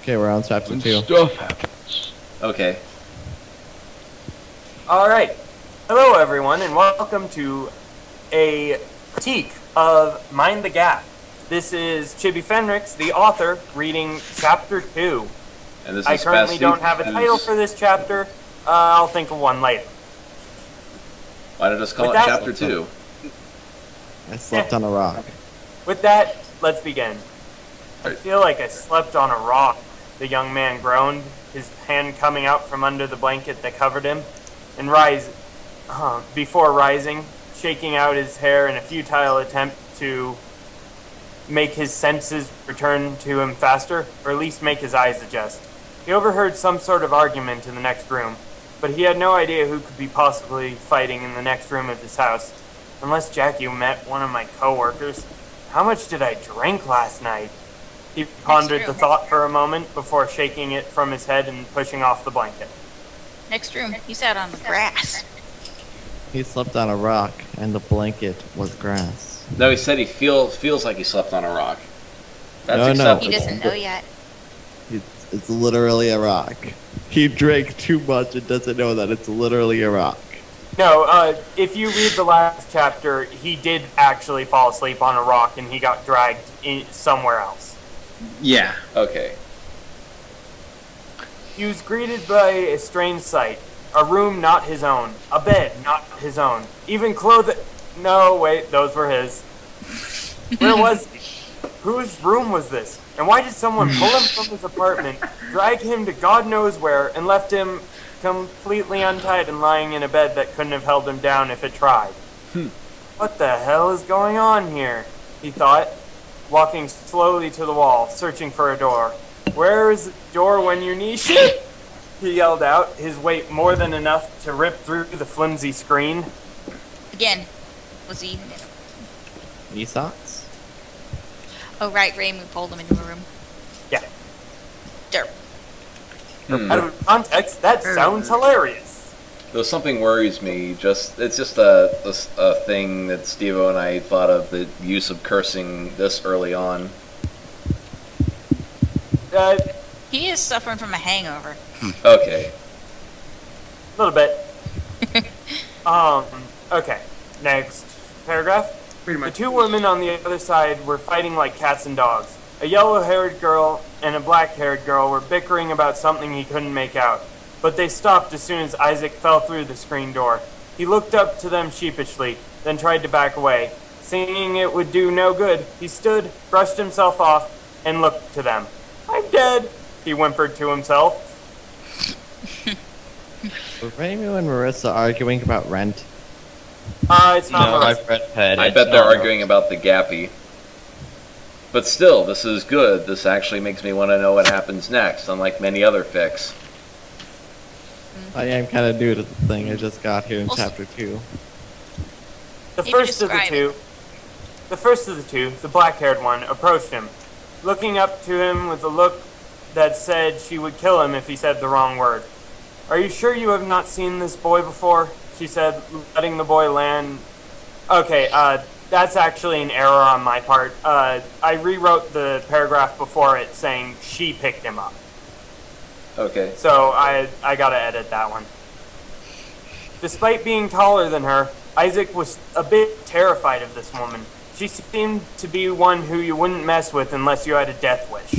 Okay, we're on chapter When 2. stuff happens. Okay. Alright. Hello, everyone, and welcome to a critique of Mind the Gap. This is Chibi Fenrix, the author, reading Chapter 2. And this I is currently Spastic, don't have a and title for this chapter. I'll think of one later. Why don't I just call With it that- Chapter 2? I slept on a rock. With that, let's begin. I Right. feel like I slept on a rock, the young man groaned, his hand coming out from under the blanket that covered him, and before rising, shaking out his hair in a futile attempt to make his senses return to him faster, or at least make his eyes adjust. He overheard some sort of argument in the next room, but he had no idea who could be possibly fighting in the next room of his house. Unless Jackie met one of my co-workers. How much did I drink last night? He pondered the room. thought for a moment before shaking it from his head and pushing off the blanket. Next room. He sat on the grass. He slept on a rock, and the blanket was grass. No, he said he feels like he slept on a rock. That's No, no. acceptable. He doesn't know yet. It's literally a rock. He drank too much and doesn't know that it's literally a rock. No, if you read the last chapter, he did actually fall asleep on a rock and he got dragged somewhere else. Yeah. Okay. He was greeted by a strange sight. A room not his own. A bed not his own. Even clothing... No, wait, those were his. Where was he? Whose room was this? And why did someone pull him from his apartment, drag him to God knows where, and left him completely untied and lying in a bed that couldn't have held him down if it tried? What the hell is going on here? He thought, walking slowly to the wall, searching for a door. Where is the door when you need it? He yelled out, his weight more than enough to rip through the flimsy screen. Again. Was he? Knee socks? Oh, right. Raymond pulled him into a room. Yeah. Derp. Out of context, that sounds hilarious. Though something worries me, it's just a thing that Steve-O and I thought of, the use of cursing this early on. A He is suffering from a hangover. Okay. little bit. Okay. Next paragraph. Pretty The much. two women on the other side were fighting like cats and dogs. A yellow-haired girl and a black-haired girl were bickering about something he couldn't make out, but they stopped as soon as Isaac fell through the screen door. He looked up to them sheepishly, then tried to back away. Seeing it would do no good, he stood, brushed himself off, and looked to them. "I'm dead," he whimpered to himself. Were Ramu and Marissa arguing about rent? It's not No, Marissa. I've read Ped. I It's bet they're not arguing about the Gappy. But still, this is good. This actually makes me want to know what happens next, unlike many other fics. I am kind of new to the thing. I just got here in Also- chapter 2. The Maybe first of the describe two, the black-haired one, approached him, looking up to him with a look that said she would kill him if he said the wrong word. "Are you sure you have not seen this boy before?" she said, letting the boy land. Okay, that's actually an error on my part. I rewrote the paragraph before it saying she picked him up. Okay. So I gotta edit that one. Despite being taller than her, Isaac was a bit terrified of this woman. She seemed to be one who you wouldn't mess with unless you had a death wish.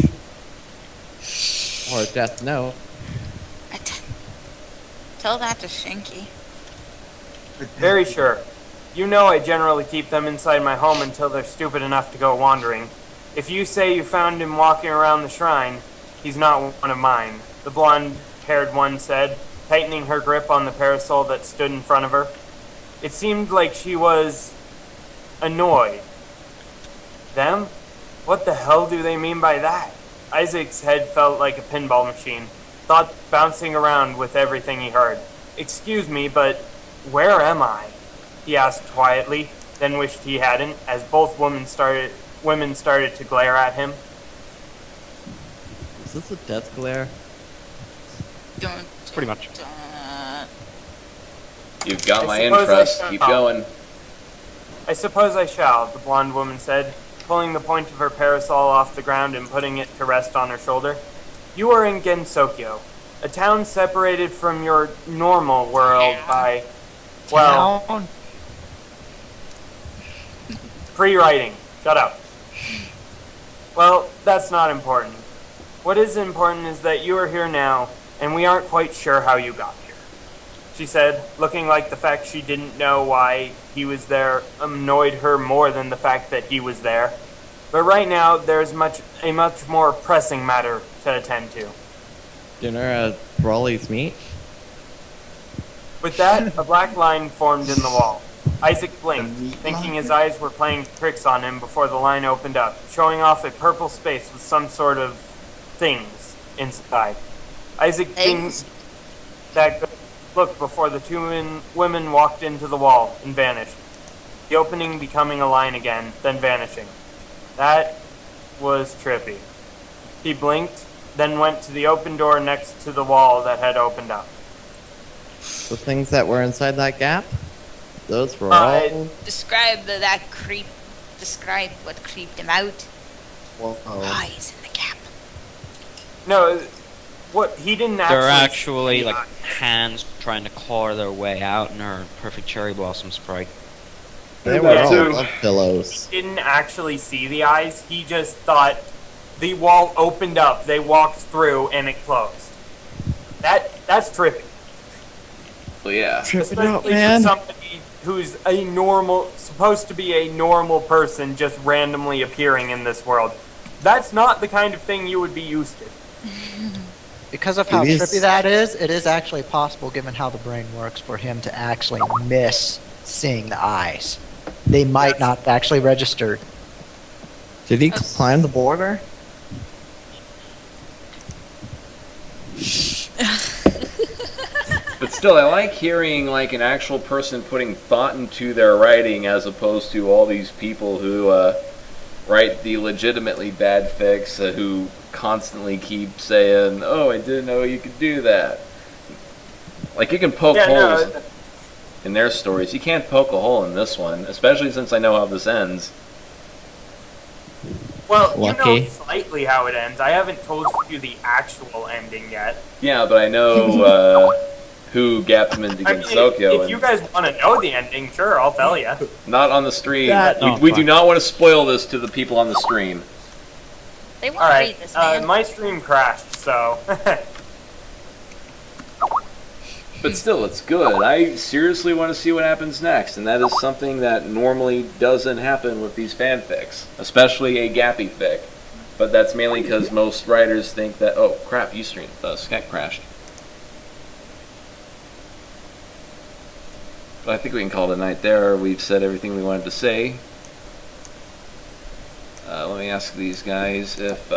Or a death note. Tell that to Shinky. Very sure. You know I generally keep them inside my home until they're stupid enough to go wandering. If you say you found him walking around the shrine, he's not one of mine, the blonde-haired one said, tightening her grip on the parasol that stood in front of her. It seemed like she was annoyed. Them? What the hell do they mean by that? Isaac's head felt like a pinball machine, thoughts bouncing around with everything he heard. "Excuse me, but where am I?" he asked quietly, then wished he hadn't, as both women started to glare at him. Is this a death glare? Pretty much. You've got I my suppose I interest. shall. Keep going. "I suppose I shall," the blonde woman said, pulling the point of her parasol off the ground and putting it to rest on her shoulder. You are in Gensokyo, a town separated from your normal world by, well, Town? pre-writing. Shut up. Well, that's not important. What is important is that you are here now, and we aren't quite sure how you got here. She said, looking like the fact she didn't know why he was there annoyed her more than the fact that he was there. But right now, there's a much more pressing matter to attend to. Dinner at Brawley's meat? With that, a black line formed in the wall. Isaac blinked, thinking his eyes were playing tricks on him before the line opened up, showing off a purple space with some sort of things inside. Isaac Things? didn't that good look before the two women walked into the wall and vanished. The opening becoming a line again, then vanishing. That was trippy. He blinked, then went to the open door next to the wall that had opened up. The things that were inside that gap? Those were Uh, all... Describe that creep. Describe what creeped him out. Whoa. Eyes in the gap. No, what he didn't actually. They're actually see like eyes. hands trying to claw their way out in her perfect cherry blossom sprite. They were Yeah, all so- love pillows. Didn't actually see the eyes. He just thought the wall opened up. They walked through and it closed. That's trippy. Well, yeah. Tripping out, Especially for man. somebody who's supposed to be a normal person, just randomly appearing in this world. That's not the kind of thing you would be used to. Because of how It is. trippy that is, it is actually possible, given how the brain works, for him to actually miss seeing the eyes. They might Yes. not actually register. Did he climb the border? But still, I like hearing like an actual person putting thought into their writing as opposed to all these people who write the legitimately bad fics who constantly keep saying, "Oh, I didn't know you could do that." Like you can poke Yeah, holes no, in their stories. You can't poke a hole in this one, especially since I know how this ends. well, you Lucky. know slightly how it ends. I haven't told you the actual ending yet. Yeah, but I know who gapped him into I mean, Gensokyo, if you guys want to know the ending, sure, I'll tell you. not on the stream. That- We do not want to spoil this to the people on the stream. They All won't right, read this, man. my stream crashed, so But still, it's good. I seriously want to see what happens next, and that is something that normally doesn't happen with these fanfics, especially a gappy fic. But that's mainly because most writers think that, oh crap, Ustream, Skype crashed. But I think we can call it a night there. We've said everything we wanted to say. Let me ask these guys if...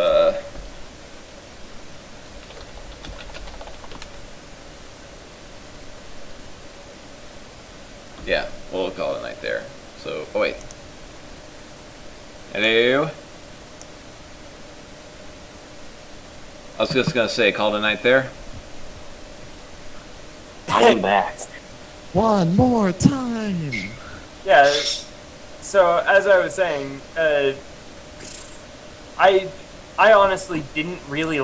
Yeah, we'll call it a night there. So, oh wait. Hello? I was just gonna say, call it a night there. I'm back. One more time! yeah. So as I was saying, I honestly didn't really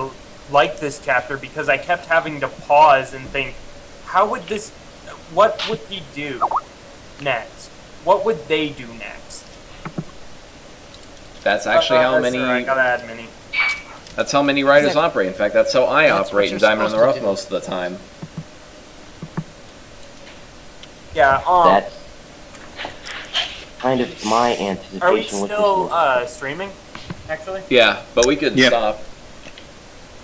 like this chapter because I kept having to pause and think, what would he do next? What would they do next? That's actually how many. Sir, I gotta add mini. That's how many writers That- operate. In fact, that's how I That's what operate in you're Diamond on the supposed Rough to do. most of the time. Yeah. That's kind of my anticipation Are we with still this. streaming? Actually. Yeah, but we could Yep. stop.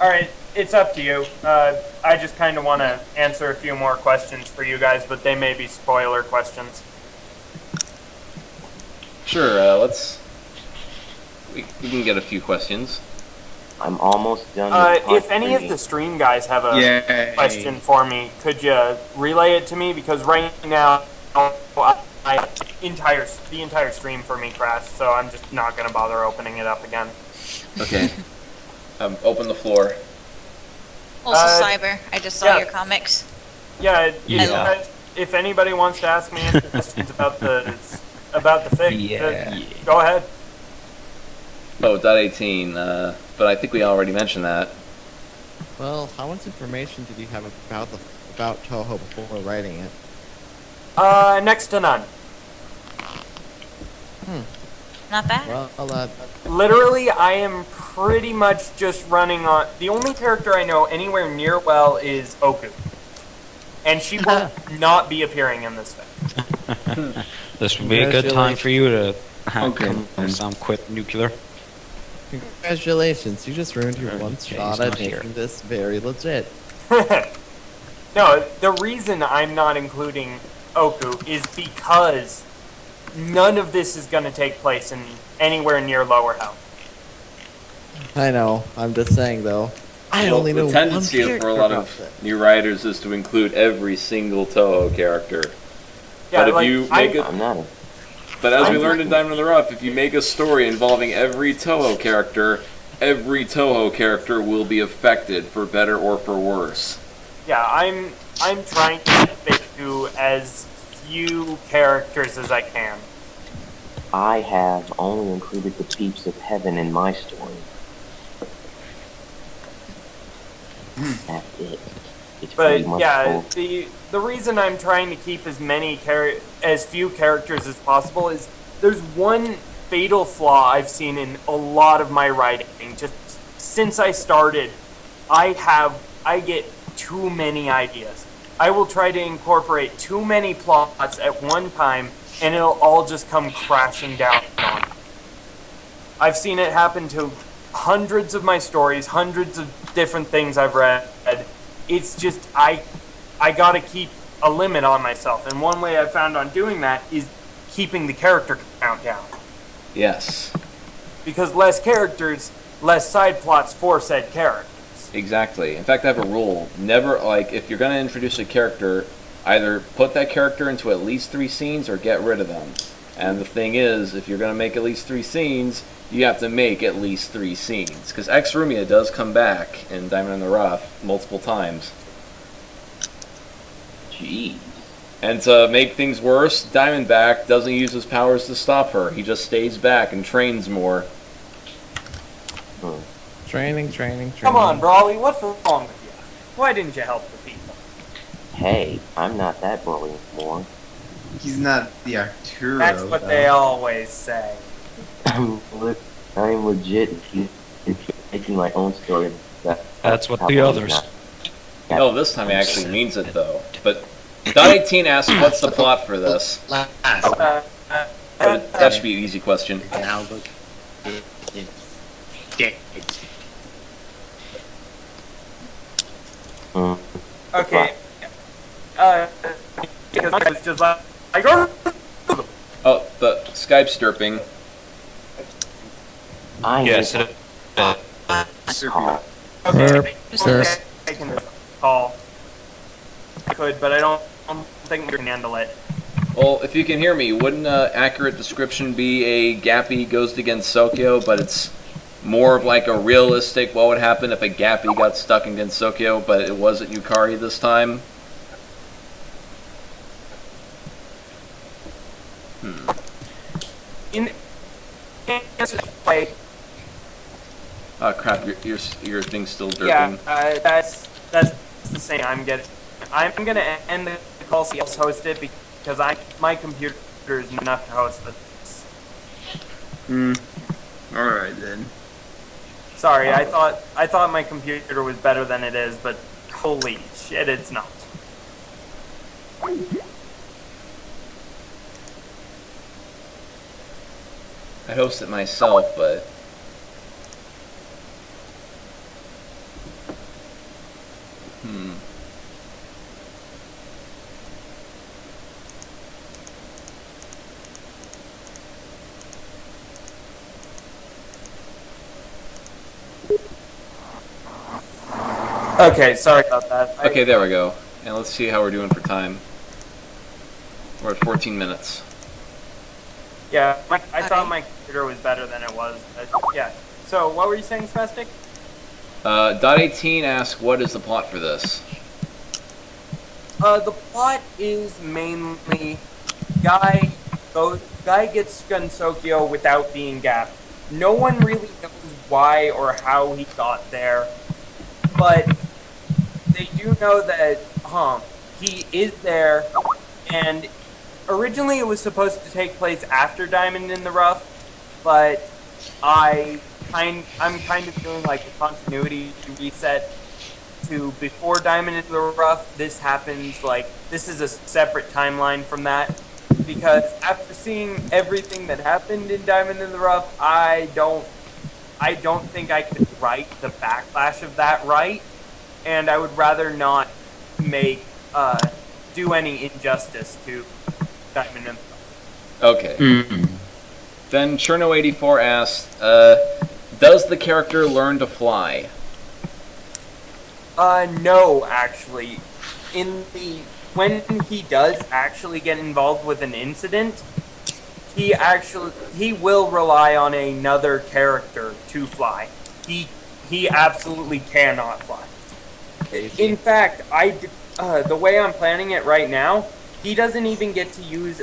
All right, it's up to you. I just kind of want to answer a few more questions for you guys, but they may be spoiler questions. Sure, let's. We can get a few questions. I'm almost done with If part any of 3. the stream guys have a Yay. question for me, could you relay it to me? Because right now, the entire stream for me crashed, so I'm just not gonna bother opening it up again. Okay. Open the floor. Also, uh, Cyber. I just saw yeah. your comics. Yeah, Yeah. if anybody wants to ask me any questions about the fic, Yeah. go ahead. Oh, .18. But I think we already mentioned that. Well, how much information did you have about Toho before writing it? Next to none. Not bad. Well, Literally, I am pretty much just running on. The only character I know anywhere near well is Oku. And she will not be appearing in this thing. This would be a good time for you to Okay, come then. some quit nuclear. congratulations, you just ruined your one Yeah, shot he's at not here. making this very legit. No, the reason I'm not including Oku is because none of this is going to take place in anywhere near Lower Hell. I know, I'm just saying though. I Well, only know the one tendency character for a lot about of this. new writers is to include every single Toho character. Yeah, But if like, you make it, I'm not a. but as we I'm learned in Diamond in the Rough, if you make a story involving every Toho character will be affected for better or for worse. Yeah, I'm trying to fit to as few characters as I can. I have only included the peeps of heaven in my story. That's it. It's pretty But much yeah, full. the reason I'm trying to keep as few characters as possible is there's one fatal flaw I've seen in a lot of my writing. Just since I started, I get too many ideas. I will try to incorporate too many plots at one time, and it'll all just come crashing down on me. I've seen it happen to hundreds of my stories, hundreds of different things I've read. It's just I gotta keep a limit on myself, and one way I've found on doing that is keeping the character count down. Yes, Because less characters, less side plots for said characters. exactly. In fact, I have a rule. Never, like, if you're going to introduce a character, either put that character into at least 3 scenes or get rid of them. And the thing is, if you're going to make at least 3 scenes, you have to make at least 3 scenes. Because Exrumia does come back in Diamond in the Rough multiple times. Jeez. And to make things worse, Diamondback doesn't use his powers to stop her. He just stays back and trains more. Training. Come on, Brawley, what's wrong with you? Why didn't you help the people? Hey, I'm not that bully anymore. He's not the Arturo. That's what they always say. I'm legit making my own story. That's what how the I'm others. not- Oh, this time he actually means it, though. But Dot 18 asks, what's the plot for this? Last. But that should be an easy question. Now look. It's dead. Mm. Okay. Because it's just like, Oh, the Skype's derping. I Yes, hate it, call. okay, Sir. taking this call. I could, but I don't think we can handle it. Well, if you can hear me, wouldn't an accurate description be a Gappy goes against Sokyo, but it's more of like a realistic what would happen if a Gappy got stuck against Sokyo, but it wasn't Yukari this time? In like, Oh crap, your thing's still derping. yeah, that's the same. I'm gonna end the call. See else host it because my computer is enough to host this. Alright then. Sorry, I thought my computer was better than it is, but holy shit, it's not. I host it myself, but Okay, sorry about that. okay, there we go. And let's see how we're doing for time. We're at 14 minutes. Yeah, I thought my computer was better than it was. But yeah. So, what were you saying, Spastic? Dot 18 asks, what is the plot for this? The plot is mainly Guy gets Gunsokyo without being gapped. No one really knows why or how he got there, but they do know that he is there, and originally it was supposed to take place after Diamond in the Rough, but I'm kind of doing like a continuity reset to before Diamond in the Rough. This happens like this is a separate timeline from that, because after seeing everything that happened in Diamond in the Rough, I don't think I could write the backlash of that right, and I would rather not make do any injustice to Diamond in the Rough. Okay. Then Cherno84 asked, does the character learn to fly? No, actually. When he does actually get involved with an incident, he will rely on another character to fly. He absolutely cannot fly. In fact, the way I'm planning it right now, he doesn't even get to use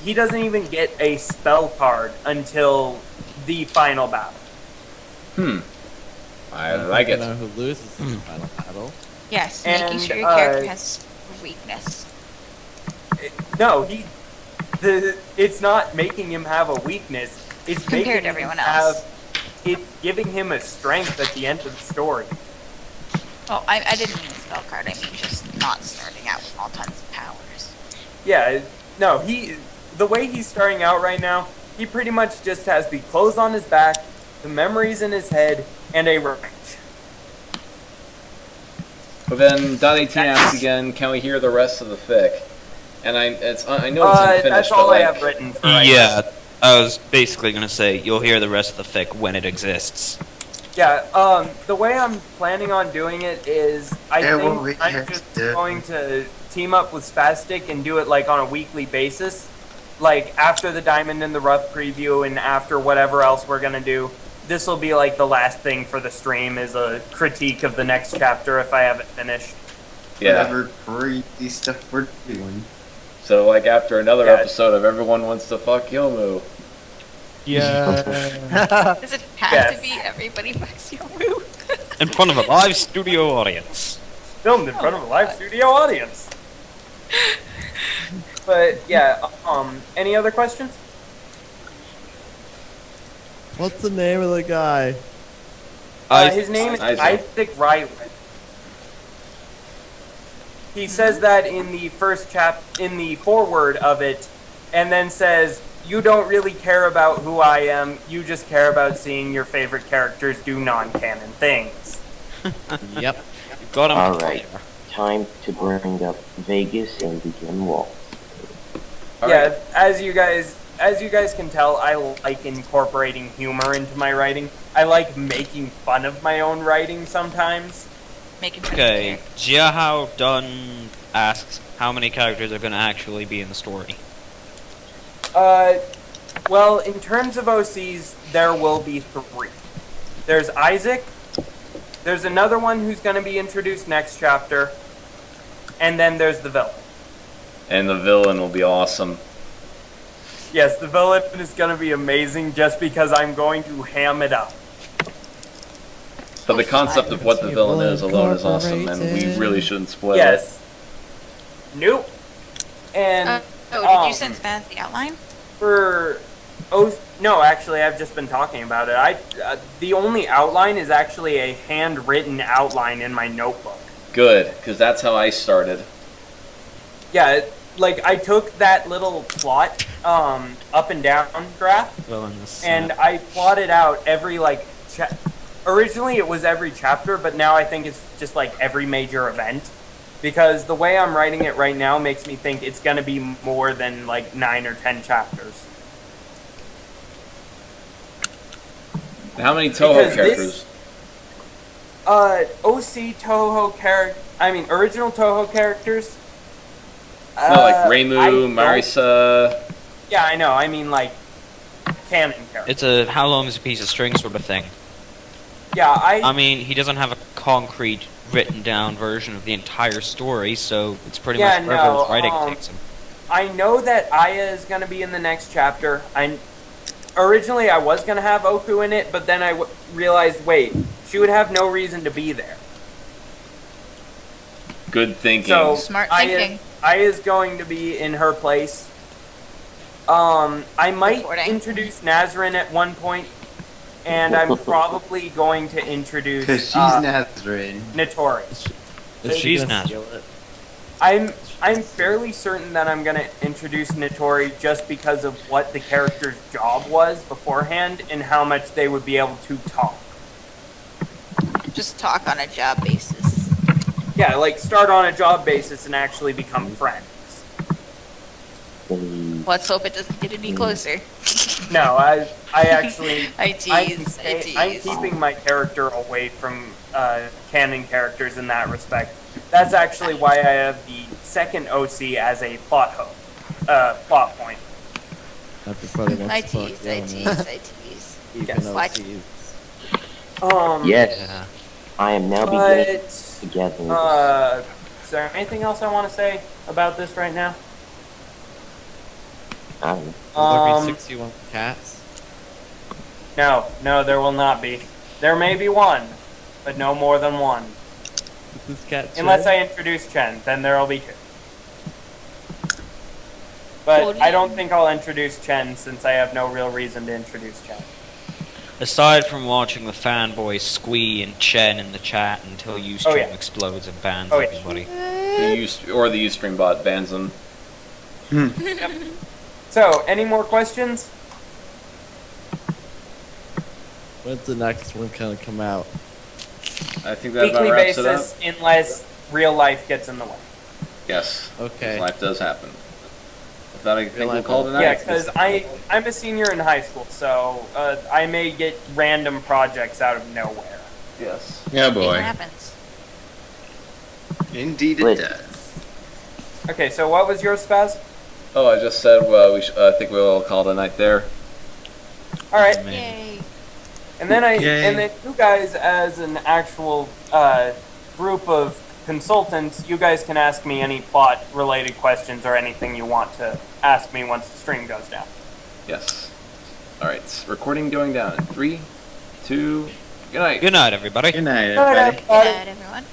he doesn't even get a spell card until the final battle. I like it. You know who loses in the final battle? Yes, And, making sure your character has a weakness. No, it's not making him have a weakness. It's Compared making to everyone him else. it's giving him a strength at the end of the story. Oh, I didn't mean spell card. I mean just not starting out with all tons of powers. Yeah, no, the way he's starting out right now, he pretty much just has the clothes on his back, the memories in his head, and a range. But then .18 asks again, can we hear the rest of the fic? And I know it's unfinished, That's but all I like, have written for right Yeah, I was basically gonna say you'll hear the rest of the fic when it exists. Yeah, the way I'm planning on doing it is I Yeah, well, think we I'm have just to- going to team up with Spastic and do it like on a weekly basis. Like after the Diamond in the Rough preview and after whatever else we're gonna do. This will be like the last thing for the stream is a critique of the next chapter if I have it finished. yeah. Whatever crazy stuff we're doing. So like after another Yeah. episode of Everyone Wants to Fuck Yomu. Yeah. Does it have Yes. to be everybody fucks Yomu? In front of a live studio audience. Filmed in front of a live studio audience. But yeah, any other questions? What's the name of the guy? His name is Isaac. Isaac Riley. He says that in the first in the foreword of it, and then says, "You don't really care about who I am. You just care about seeing your favorite characters do non-canon things." Yep. Got him. Alright, time to bring up Vegas and begin Walt. Yeah, as you guys can tell, I like incorporating humor into my writing. I like making fun of my own writing sometimes. Making fun of Okay, the Jiahao Dunn asks how many characters are gonna actually be in the story. Well, in terms of OCs, there will be 3. There's Isaac, there's another one who's going to be introduced next chapter, and then there's the villain. And the villain will be awesome. Yes, the villain is going to be amazing just because I'm going to ham it up. But the concept of what the villain is alone is awesome, and we really shouldn't spoil it. Yes. Nope. And Oh, did you send Spaz the outline? for no, actually, I've just been talking about it. The only outline is actually a handwritten outline in my notebook. Good, because that's how I started. Yeah, like I took that little plot, up and down graph, Villains. and I plotted out every originally it was every chapter, but now I think it's just like every major event. Because the way I'm writing it right now makes me think it's gonna be more than like 9 or 10 chapters. How many Toho Because characters? OC Toho original Toho characters. No, like I Reimu, don't- Marisa. Yeah, I know. I mean, like canon characters. It's a how long is a piece of string sort of thing. Yeah, I mean, he doesn't have a concrete written down version of the entire story, so it's pretty Yeah, much wherever no, his writing takes him. I know that Aya is going to be in the next chapter. Originally, I was going to have Oku in it, but then I realized, wait, she would have no reason to be there. Good thinking. So Smart Aya- thinking. Aya's going to be in her place. I might Reporting. introduce Nazrin at one point, and I'm probably going to introduce Because she's Nazarene. Notori. Is she She's gonna not. steal it? I'm fairly certain that I'm gonna introduce Notori just because of what the character's job was beforehand and how much they would be able to talk. Just talk on a job basis. Yeah, like start on a job basis and actually become friends. Let's hope it doesn't get any closer. No, I actually I tease. I I'm tease. keeping my character away from canon characters in that respect. That's actually why I have the second OC as a plot plot point. Everybody wants I to fuck tease. you, I man. tease. I tease. Even Yes. What? OCs. Yes, Yeah. I am now beginning But to gather. is there anything else I want to say about this right now? I don't know. Will there Um, be 61 cats? No, there will not be. There may be one, but no more than one. Is this cat Unless Chen? I introduce Chen, then there will be two. But Well, I don't think I'll introduce Chen since I have no real reason to introduce Chen. Aside from watching the fanboys squee and Chen in the chat until Ustream Oh, yeah. explodes and bans Oh, yeah. everybody. The Ustream bot bans them. So, any more questions? When's the next one gonna come out? I think that about Weekly wraps it up. basis, unless real life gets in the way. Yes. Okay. Life does happen. With that, I think we'll life call it a night. Yeah, because I'm a senior in high school, so I may get random projects out of nowhere. Yes. Yeah, It boy. happens. Indeed it Wait. does. Okay, so what was yours, Spaz? Oh, I just said I think we'll call it a night there. All right. Man. Yay. And then Yay. and then you guys, as an actual group of consultants, you guys can ask me any plot-related questions or anything you want to ask me once the stream goes down. Yes. All right. Recording going down in 3, 2. Good night. Good night, everybody. Good night, Good night, everybody. everybody. Good night, everyone.